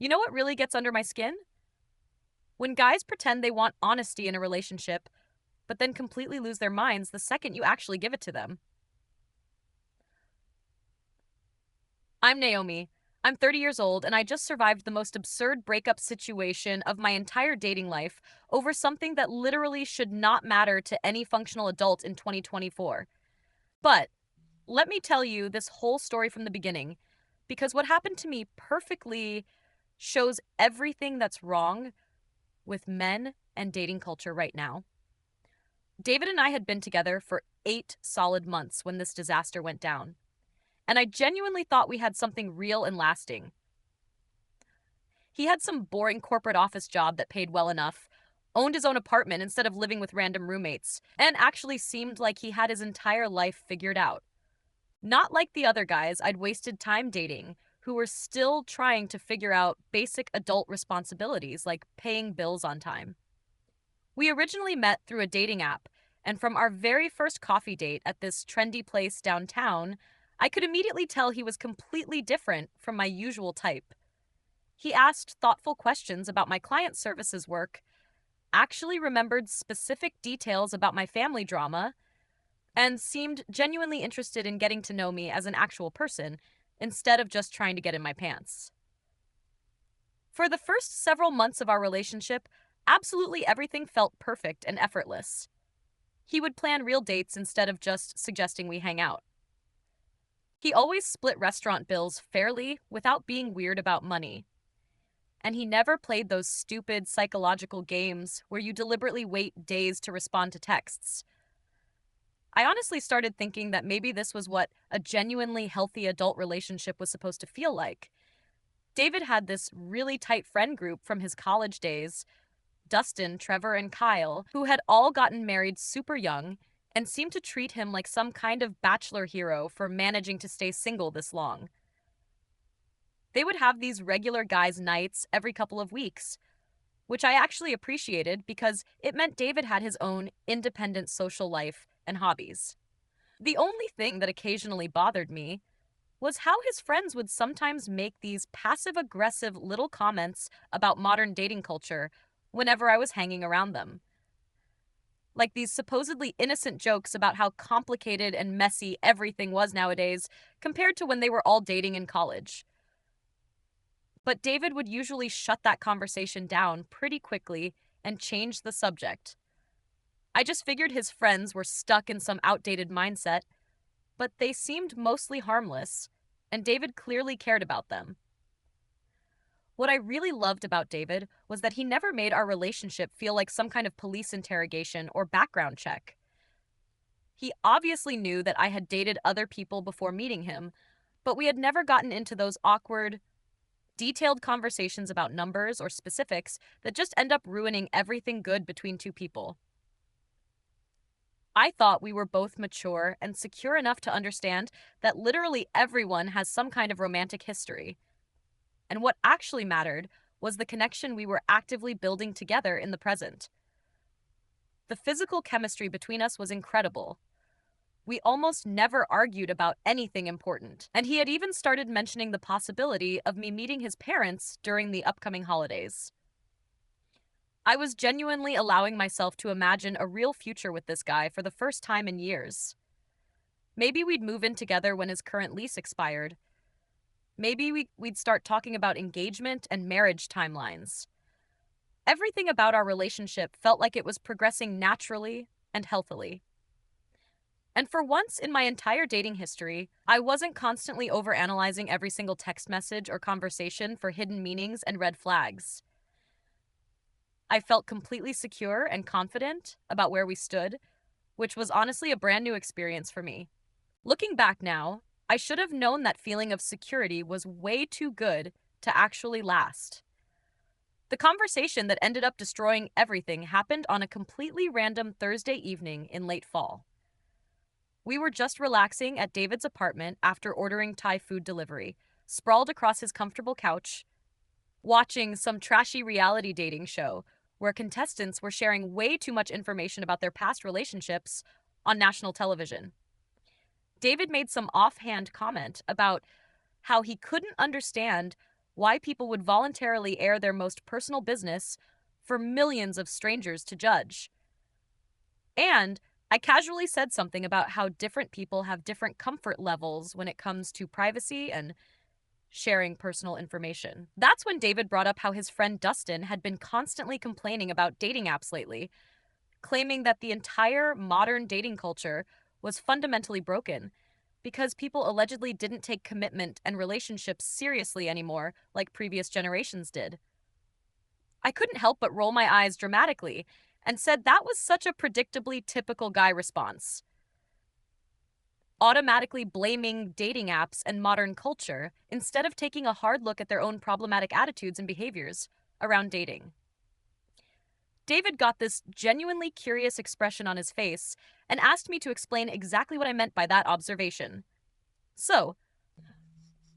You know what really gets under my skin? When guys pretend they want honesty in a relationship, but then completely lose their minds the second you actually give it to them. I'm Naomi. I'm 30 years old, and I just survived the most absurd breakup situation of my entire dating life over something that literally should not matter to any functional adult in 2024. But let me tell you this whole story from the beginning, because what happened to me perfectly shows everything that's wrong with men and dating culture right now. David and I had been together for 8 solid months when this disaster went down, and I genuinely thought we had something real and lasting. He had some boring corporate office job that paid well enough, owned his own apartment instead of living with random roommates, and actually seemed like he had his entire life figured out. Not like the other guys I'd wasted time dating, who were still trying to figure out basic adult responsibilities like paying bills on time. We originally met through a dating app, and from our very first coffee date at this trendy place downtown, I could immediately tell he was completely different from my usual type. He asked thoughtful questions about my client services work, actually remembered specific details about my family drama, and seemed genuinely interested in getting to know me as an actual person instead of just trying to get in my pants. For the first several months of our relationship, absolutely everything felt perfect and effortless. He would plan real dates instead of just suggesting we hang out. He always split restaurant bills fairly without being weird about money. And he never played those stupid psychological games where you deliberately wait days to respond to texts. I honestly started thinking that maybe this was what a genuinely healthy adult relationship was supposed to feel like. David had this really tight friend group from his college days: Dustin, Trevor, and Kyle, who had all gotten married super young and seemed to treat him like some kind of bachelor hero for managing to stay single this long. They would have these regular guys' nights every couple of weeks, which I actually appreciated because it meant David had his own independent social life and hobbies. The only thing that occasionally bothered me was how his friends would sometimes make these passive aggressive little comments about modern dating culture whenever I was hanging around them. Like these supposedly innocent jokes about how complicated and messy everything was nowadays compared to when they were all dating in college. But David would usually shut that conversation down pretty quickly and change the subject. I just figured his friends were stuck in some outdated mindset, but they seemed mostly harmless, and David clearly cared about them. What I really loved about David was that he never made our relationship feel like some kind of police interrogation or background check. He obviously knew that I had dated other people before meeting him, but we had never gotten into those awkward, detailed conversations about numbers or specifics that just end up ruining everything good between two people. I thought we were both mature and secure enough to understand that literally everyone has some kind of romantic history. And what actually mattered was the connection we were actively building together in the present. The physical chemistry between us was incredible. We almost never argued about anything important, and he had even started mentioning the possibility of me meeting his parents during the upcoming holidays. I was genuinely allowing myself to imagine a real future with this guy for the first time in years. Maybe we'd move in together when his current lease expired. Maybe we'd start talking about engagement and marriage timelines. Everything about our relationship felt like it was progressing naturally and healthily. And for once in my entire dating history, I wasn't constantly overanalyzing every single text message or conversation for hidden meanings and red flags. I felt completely secure and confident about where we stood, which was honestly a brand new experience for me. Looking back now, I should have known that feeling of security was way too good to actually last. The conversation that ended up destroying everything happened on a completely random Thursday evening in late fall. We were just relaxing at David's apartment after ordering Thai food delivery, sprawled across his comfortable couch, watching some trashy reality dating show where contestants were sharing way too much information about their past relationships on national television. David made some offhand comment about how he couldn't understand why people would voluntarily air their most personal business for millions of strangers to judge. And I casually said something about how different people have different comfort levels when it comes to privacy and sharing personal information. That's when David brought up how his friend Dustin had been constantly complaining about dating apps lately, claiming that the entire modern dating culture was fundamentally broken because people allegedly didn't take commitment and relationships seriously anymore like previous generations did. I couldn't help but roll my eyes dramatically and said that was such a predictably typical guy response, automatically blaming dating apps and modern culture instead of taking a hard look at their own problematic attitudes and behaviors around dating. David got this genuinely curious expression on his face and asked me to explain exactly what I meant by that observation. So,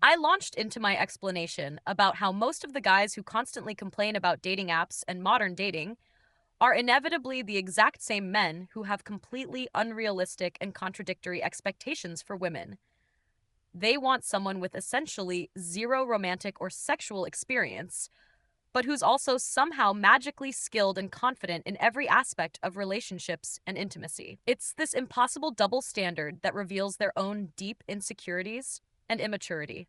I launched into my explanation about how most of the guys who constantly complain about dating apps and modern dating are inevitably the exact same men who have completely unrealistic and contradictory expectations for women. They want someone with essentially zero romantic or sexual experience, but who's also somehow magically skilled and confident in every aspect of relationships and intimacy. It's this impossible double standard that reveals their own deep insecurities and immaturity.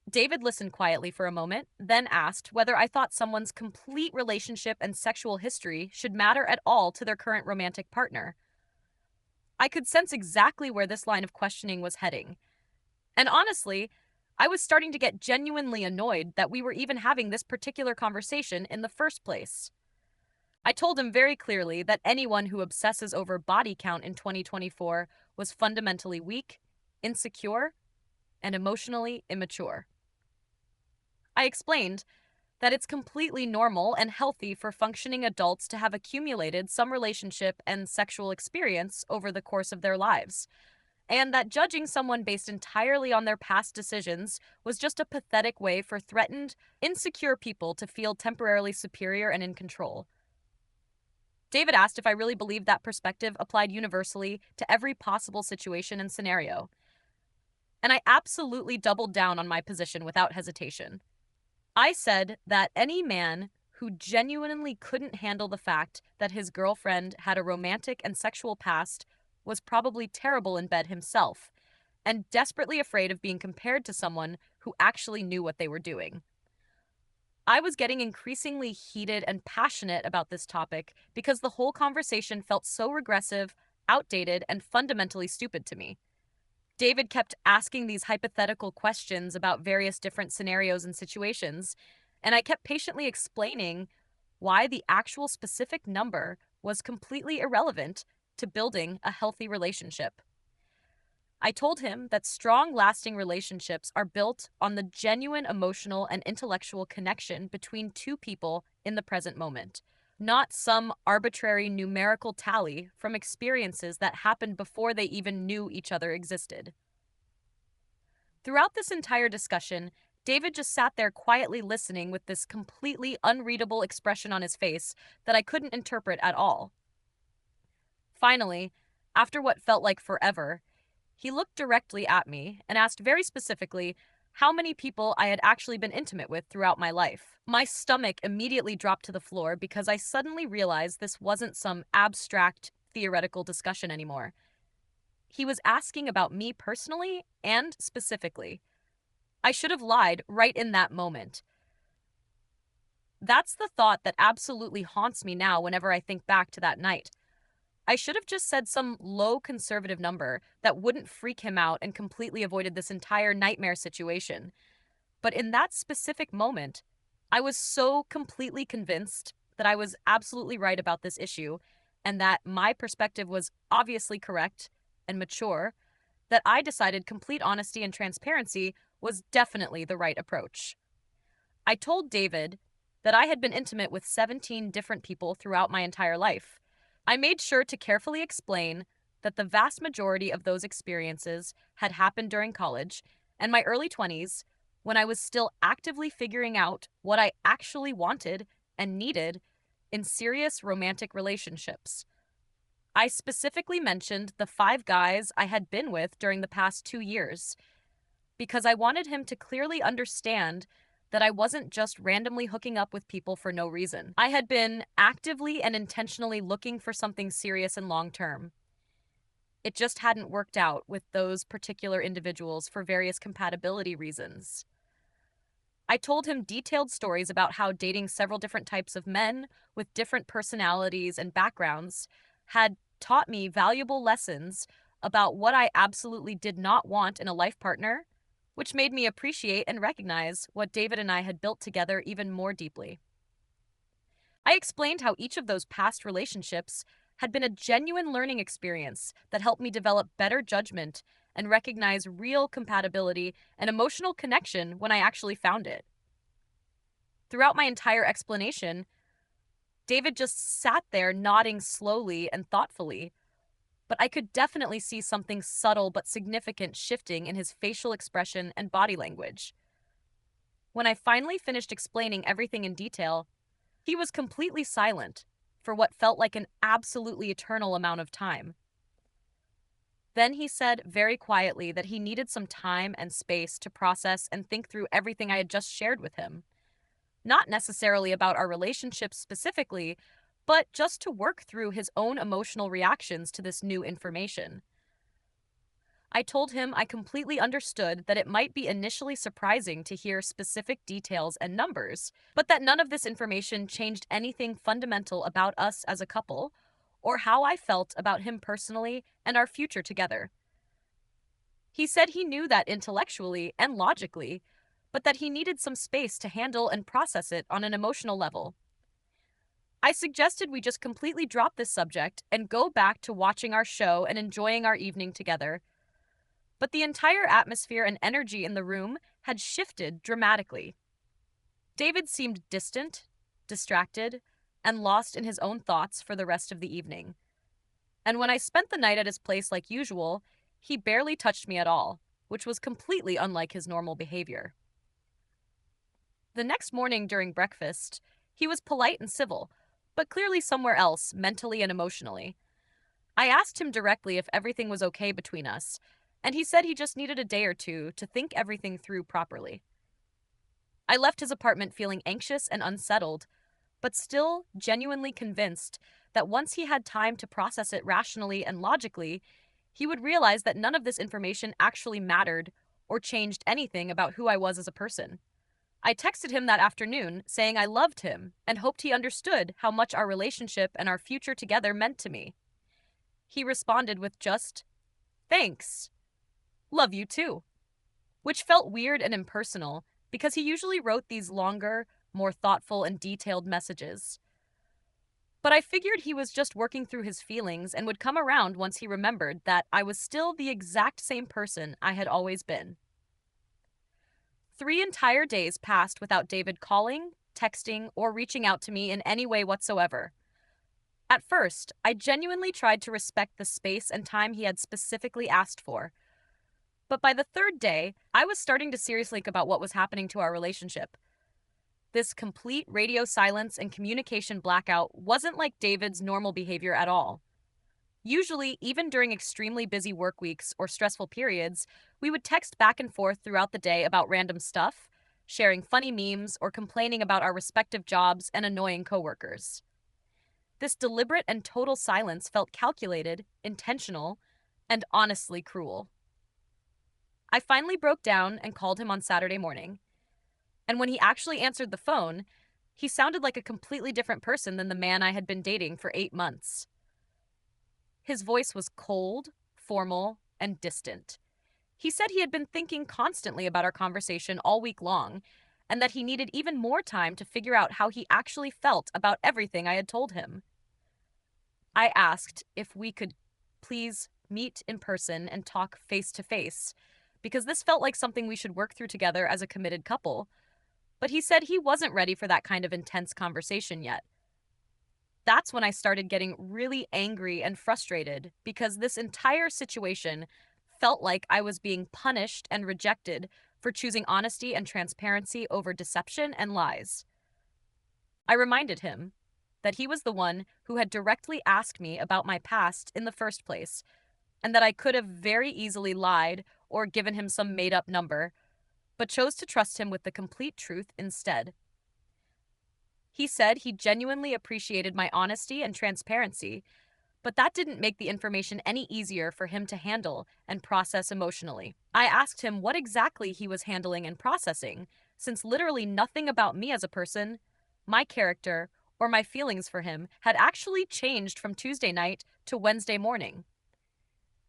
David listened quietly for a moment, then asked whether I thought someone's complete relationship and sexual history should matter at all to their current romantic partner. I could sense exactly where this line of questioning was heading. And honestly, I was starting to get genuinely annoyed that we were even having this particular conversation in the first place. I told him very clearly that anyone who obsesses over body count in 2024 was fundamentally weak, insecure, and emotionally immature. I explained that it's completely normal and healthy for functioning adults to have accumulated some relationship and sexual experience over the course of their lives, and that judging someone based entirely on their past decisions was just a pathetic way for threatened, insecure people to feel temporarily superior and in control. David asked if I really believed that perspective applied universally to every possible situation and scenario, and I absolutely doubled down on my position without hesitation. I said that any man who genuinely couldn't handle the fact that his girlfriend had a romantic and sexual past was probably terrible in bed himself and desperately afraid of being compared to someone who actually knew what they were doing. I was getting increasingly heated and passionate about this topic because the whole conversation felt so regressive, outdated, and fundamentally stupid to me. David kept asking these hypothetical questions about various different scenarios and situations, and I kept patiently explaining why the actual specific number was completely irrelevant to building a healthy relationship. I told him that strong, lasting relationships are built on the genuine emotional and intellectual connection between two people in the present moment, not some arbitrary numerical tally from experiences that happened before they even knew each other existed. Throughout this entire discussion, David just sat there quietly listening with this completely unreadable expression on his face that I couldn't interpret at all. Finally, after what felt like forever, he looked directly at me and asked very specifically how many people I had actually been intimate with throughout my life. My stomach immediately dropped to the floor because I suddenly realized this wasn't some abstract, theoretical discussion anymore. He was asking about me personally and specifically. I should have lied right in that moment. That's the thought that absolutely haunts me now whenever I think back to that night. I should have just said some low conservative number that wouldn't freak him out and completely avoided this entire nightmare situation. But in that specific moment, I was so completely convinced that I was absolutely right about this issue and that my perspective was obviously correct and mature that I decided complete honesty and transparency was definitely the right approach. I told David that I had been intimate with 17 different people throughout my entire life. I made sure to carefully explain that the vast majority of those experiences had happened during college and my early 20s when I was still actively figuring out what I actually wanted and needed in serious romantic relationships. I specifically mentioned the 5 guys I had been with during the past 2 years. because I wanted him to clearly understand that I wasn't just randomly hooking up with people for no reason. I had been actively and intentionally looking for something serious and long term. It just hadn't worked out with those particular individuals for various compatibility reasons. I told him detailed stories about how dating several different types of men with different personalities and backgrounds had taught me valuable lessons about what I absolutely did not want in a life partner, which made me appreciate and recognize what David and I had built together even more deeply. I explained how each of those past relationships had been a genuine learning experience that helped me develop better judgment and recognize real compatibility and emotional connection when I actually found it. Throughout my entire explanation, David just sat there nodding slowly and thoughtfully, but I could definitely see something subtle but significant shifting in his facial expression and body language. When I finally finished explaining everything in detail, he was completely silent for what felt like an absolutely eternal amount of time. Then he said very quietly that he needed some time and space to process and think through everything I had just shared with him. Not necessarily about our relationship specifically, but just to work through his own emotional reactions to this new information. I told him I completely understood that it might be initially surprising to hear specific details and numbers, but that none of this information changed anything fundamental about us as a couple, or how I felt about him personally and our future together. He said he knew that intellectually and logically, but that he needed some space to handle and process it on an emotional level. I suggested we just completely drop this subject and go back to watching our show and enjoying our evening together. But the entire atmosphere and energy in the room had shifted dramatically. David seemed distant, distracted, and lost in his own thoughts for the rest of the evening. And when I spent the night at his place like usual, he barely touched me at all, which was completely unlike his normal behavior. The next morning during breakfast, he was polite and civil, but clearly somewhere else, mentally and emotionally. I asked him directly if everything was okay between us, and he said he just needed a day or two to think everything through properly. I left his apartment feeling anxious and unsettled, but still genuinely convinced that once he had time to process it rationally and logically, he would realize that none of this information actually mattered or changed anything about who I was as a person. I texted him that afternoon saying I loved him and hoped he understood how much our relationship and our future together meant to me. He responded with just, "Thanks. Love you too," which felt weird and impersonal because he usually wrote these longer, more thoughtful and detailed messages. But I figured he was just working through his feelings and would come around once he remembered that I was still the exact same person I had always been. 3 entire days passed without David calling, texting, or reaching out to me in any way whatsoever. At first, I genuinely tried to respect the space and time he had specifically asked for. But by the third day, I was starting to seriously think about what was happening to our relationship. This complete radio silence and communication blackout wasn't like David's normal behavior at all. Usually, even during extremely busy work weeks or stressful periods, we would text back and forth throughout the day about random stuff, sharing funny memes, or complaining about our respective jobs and annoying coworkers. This deliberate and total silence felt calculated, intentional, and honestly cruel. I finally broke down and called him on Saturday morning. And when he actually answered the phone, he sounded like a completely different person than the man I had been dating for 8 months. His voice was cold, formal, and distant. He said he had been thinking constantly about our conversation all week long, and that he needed even more time to figure out how he actually felt about everything I had told him. I asked if we could please meet in person and talk face to face, because this felt like something we should work through together as a committed couple, but he said he wasn't ready for that kind of intense conversation yet. That's when I started getting really angry and frustrated because this entire situation felt like I was being punished and rejected for choosing honesty and transparency over deception and lies. I reminded him that he was the one who had directly asked me about my past in the first place, and that I could have very easily lied or given him some made up number, but chose to trust him with the complete truth instead. He said he genuinely appreciated my honesty and transparency, but that didn't make the information any easier for him to handle and process emotionally. I asked him what exactly he was handling and processing, since literally nothing about me as a person, my character, or my feelings for him had actually changed from Tuesday night to Wednesday morning.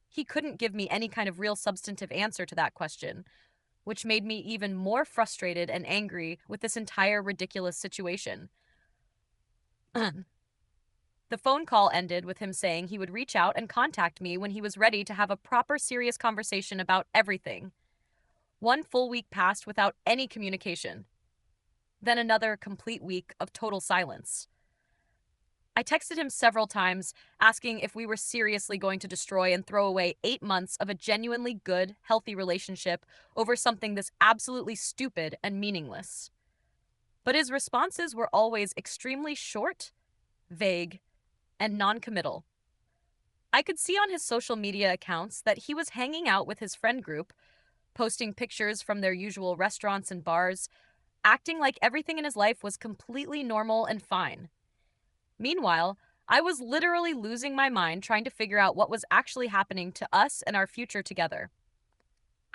He couldn't give me any kind of real substantive answer to that question, which made me even more frustrated and angry with this entire ridiculous situation. The phone call ended with him saying he would reach out and contact me when he was ready to have a proper, serious conversation about everything. One full week passed without any communication. Then another complete week of total silence. I texted him several times, asking if we were seriously going to destroy and throw away 8 months of a genuinely good, healthy relationship over something this absolutely stupid and meaningless. But his responses were always extremely short, vague, and non-committal. I could see on his social media accounts that he was hanging out with his friend group, posting pictures from their usual restaurants and bars, acting like everything in his life was completely normal and fine. Meanwhile, I was literally losing my mind trying to figure out what was actually happening to us and our future together.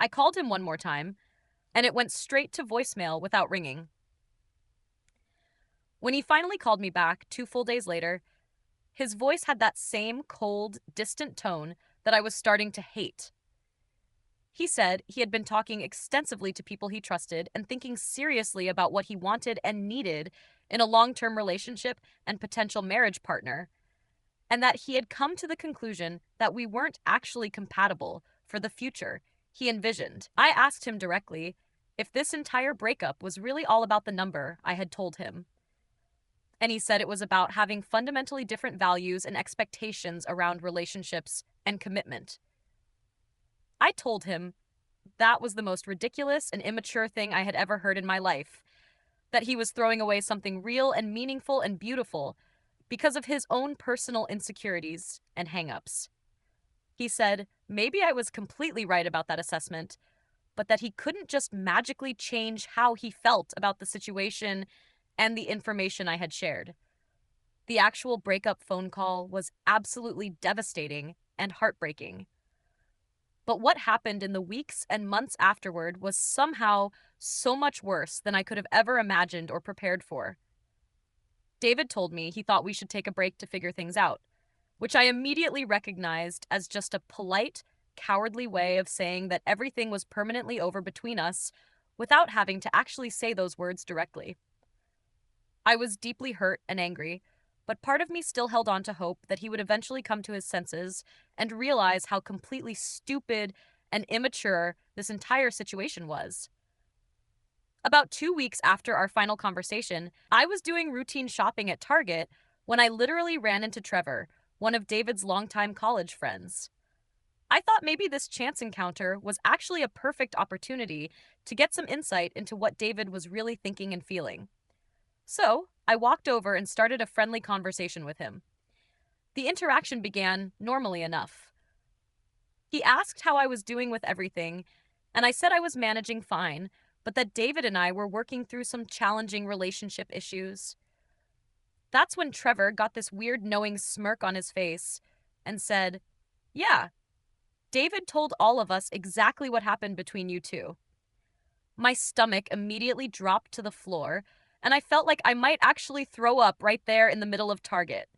I called him one more time, and it went straight to voicemail without ringing. When he finally called me back 2 full days later, his voice had that same cold, distant tone that I was starting to hate. He said he had been talking extensively to people he trusted and thinking seriously about what he wanted and needed in a long term relationship and potential marriage partner, and that he had come to the conclusion that we weren't actually compatible for the future he envisioned. I asked him directly if this entire breakup was really all about the number I had told him. And he said it was about having fundamentally different values and expectations around relationships and commitment. I told him that was the most ridiculous and immature thing I had ever heard in my life, that he was throwing away something real and meaningful and beautiful because of his own personal insecurities and hangups. He said maybe I was completely right about that assessment, but that he couldn't just magically change how he felt about the situation and the information I had shared. The actual breakup phone call was absolutely devastating and heartbreaking. But what happened in the weeks and months afterward was somehow so much worse than I could have ever imagined or prepared for. David told me he thought we should take a break to figure things out, which I immediately recognized as just a polite, cowardly way of saying that everything was permanently over between us without having to actually say those words directly. I was deeply hurt and angry, but part of me still held on to hope that he would eventually come to his senses and realize how completely stupid and immature this entire situation was. About 2 weeks after our final conversation, I was doing routine shopping at Target when I literally ran into Trevor, one of David's longtime college friends. I thought maybe this chance encounter was actually a perfect opportunity to get some insight into what David was really thinking and feeling. So, I walked over and started a friendly conversation with him. The interaction began normally enough. He asked how I was doing with everything, and I said I was managing fine, but that David and I were working through some challenging relationship issues. That's when Trevor got this weird knowing smirk on his face and said, "Yeah, David told all of us exactly what happened between you two." My stomach immediately dropped to the floor, and I felt like I might actually throw up right there in the middle of Target.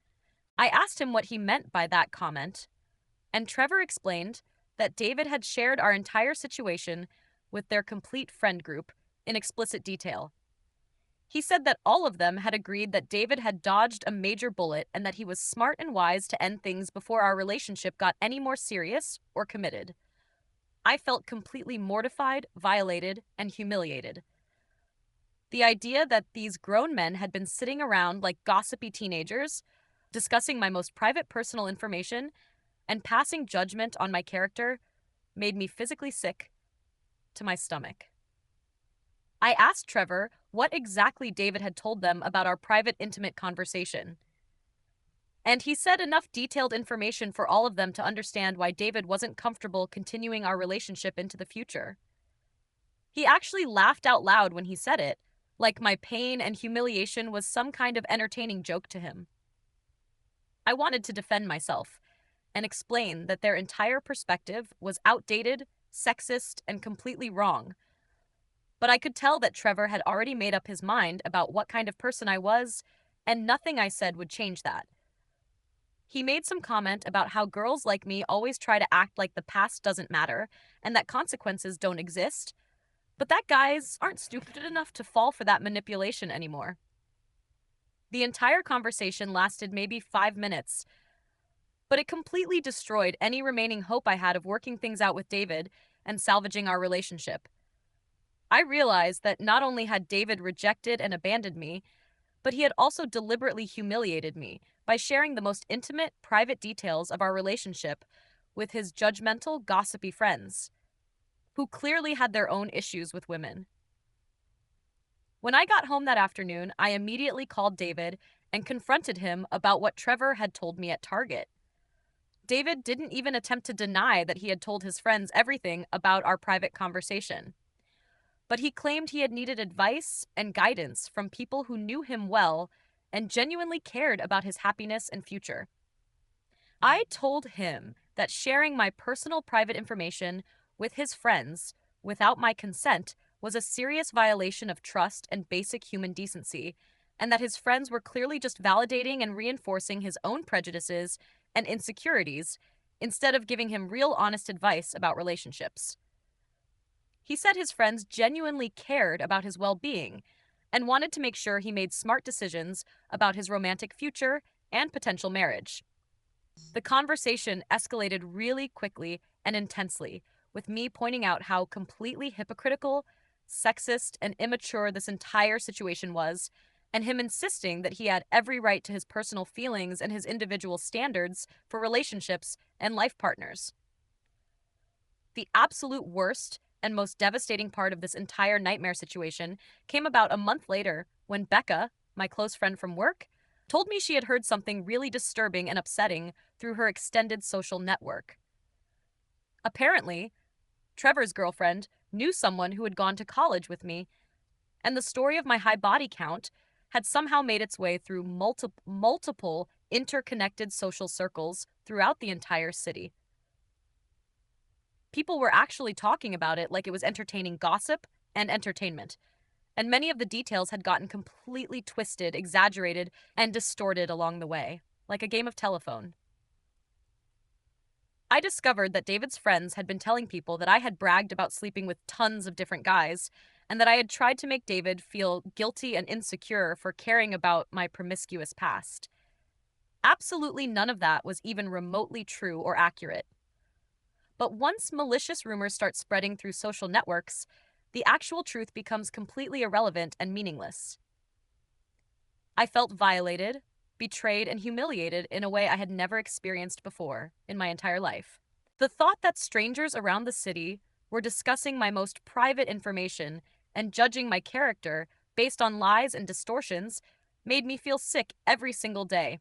I asked him what he meant by that comment, and Trevor explained that David had shared our entire situation with their complete friend group in explicit detail. He said that all of them had agreed that David had dodged a major bullet and that he was smart and wise to end things before our relationship got any more serious or committed. I felt completely mortified, violated, and humiliated. The idea that these grown men had been sitting around like gossipy teenagers, discussing my most private personal information and passing judgment on my character made me physically sick to my stomach. I asked Trevor what exactly David had told them about our private, intimate conversation. And he said enough detailed information for all of them to understand why David wasn't comfortable continuing our relationship into the future. He actually laughed out loud when he said it, like my pain and humiliation was some kind of entertaining joke to him. I wanted to defend myself and explain that their entire perspective was outdated, sexist, and completely wrong. But I could tell that Trevor had already made up his mind about what kind of person I was, and nothing I said would change that. He made some comment about how girls like me always try to act like the past doesn't matter and that consequences don't exist, but that guys aren't stupid enough to fall for that manipulation anymore. The entire conversation lasted maybe 5 minutes, but it completely destroyed any remaining hope I had of working things out with David and salvaging our relationship. I realized that not only had David rejected and abandoned me, but he had also deliberately humiliated me by sharing the most intimate, private details of our relationship with his judgmental, gossipy friends, who clearly had their own issues with women. When I got home that afternoon, I immediately called David and confronted him about what Trevor had told me at Target. David didn't even attempt to deny that he had told his friends everything about our private conversation, but he claimed he had needed advice and guidance from people who knew him well and genuinely cared about his happiness and future. I told him that sharing my personal private information with his friends without my consent was a serious violation of trust and basic human decency, and that his friends were clearly just validating and reinforcing his own prejudices and insecurities instead of giving him real honest advice about relationships. He said his friends genuinely cared about his well being and wanted to make sure he made smart decisions about his romantic future and potential marriage. The conversation escalated really quickly and intensely, with me pointing out how completely hypocritical, sexist, and immature this entire situation was, and him insisting that he had every right to his personal feelings and his individual standards for relationships and life partners. The absolute worst and most devastating part of this entire nightmare situation came about a month later when Becca, my close friend from work, told me she had heard something really disturbing and upsetting through her extended social network. Apparently, Trevor's girlfriend knew someone who had gone to college with me, and the story of my high body count had somehow made its way through multiple interconnected social circles throughout the entire city. People were actually talking about it like it was entertaining gossip and entertainment, and many of the details had gotten completely twisted, exaggerated, and distorted along the way, like a game of telephone. I discovered that David's friends had been telling people that I had bragged about sleeping with tons of different guys, and that I had tried to make David feel guilty and insecure for caring about my promiscuous past. Absolutely none of that was even remotely true or accurate. But once malicious rumors start spreading through social networks, the actual truth becomes completely irrelevant and meaningless. I felt violated, betrayed, and humiliated in a way I had never experienced before in my entire life. The thought that strangers around the city were discussing my most private information and judging my character based on lies and distortions made me feel sick every single day.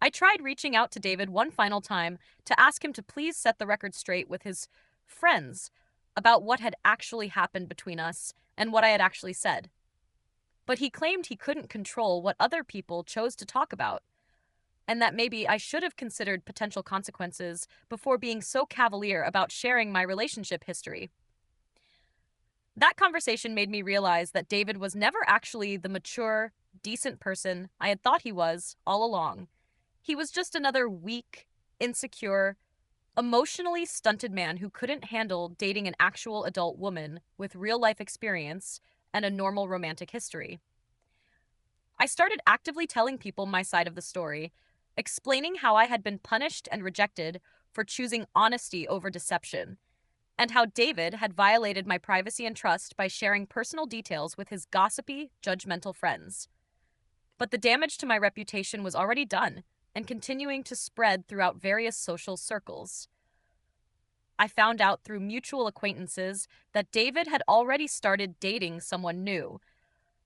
I tried reaching out to David one final time to ask him to please set the record straight with his friends about what had actually happened between us and what I had actually said. But he claimed he couldn't control what other people chose to talk about, and that maybe I should have considered potential consequences before being so cavalier about sharing my relationship history. That conversation made me realize that David was never actually the mature, decent person I had thought he was all along. He was just another weak, insecure, emotionally stunted man who couldn't handle dating an actual adult woman with real life experience and a normal romantic history. I started actively telling people my side of the story, explaining how I had been punished and rejected for choosing honesty over deception, and how David had violated my privacy and trust by sharing personal details with his gossipy, judgmental friends. But the damage to my reputation was already done and continuing to spread throughout various social circles. I found out through mutual acquaintances that David had already started dating someone new,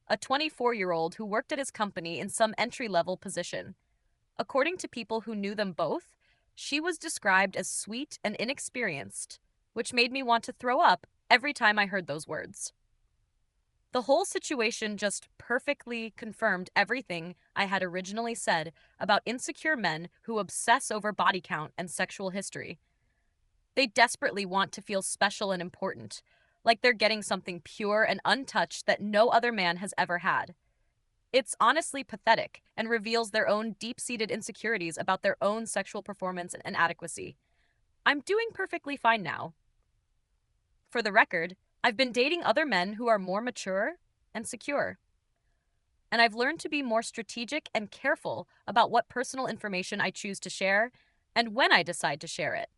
a 24-year-old who worked at his company in some entry-level position. According to people who knew them both, she was described as sweet and inexperienced, which made me want to throw up every time I heard those words. The whole situation just perfectly confirmed everything I had originally said about insecure men who obsess over body count and sexual history. They desperately want to feel special and important, like they're getting something pure and untouched that no other man has ever had. It's honestly pathetic and reveals their own deep seated insecurities about their own sexual performance and adequacy. I'm doing perfectly fine now. For the record, I've been dating other men who are more mature and secure, and I've learned to be more strategic and careful about what personal information I choose to share and when I decide to share it.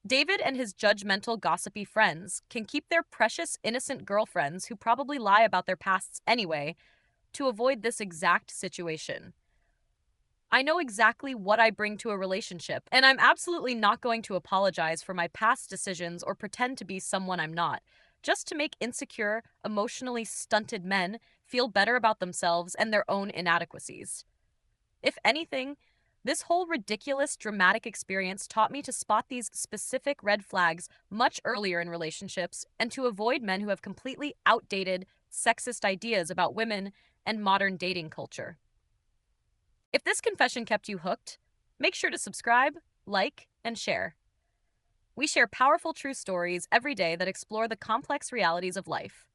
David and his judgmental, gossipy friends can keep their precious, innocent girlfriends who probably lie about their pasts anyway to avoid this exact situation. I know exactly what I bring to a relationship, and I'm absolutely not going to apologize for my past decisions or pretend to be someone I'm not, just to make insecure, emotionally stunted men feel better about themselves and their own inadequacies. If anything, this whole ridiculous, dramatic experience taught me to spot these specific red flags much earlier in relationships and to avoid men who have completely outdated, sexist ideas about women and modern dating culture. If this confession kept you hooked, make sure to subscribe, like, and share. We share powerful true stories every day that explore the complex realities of life.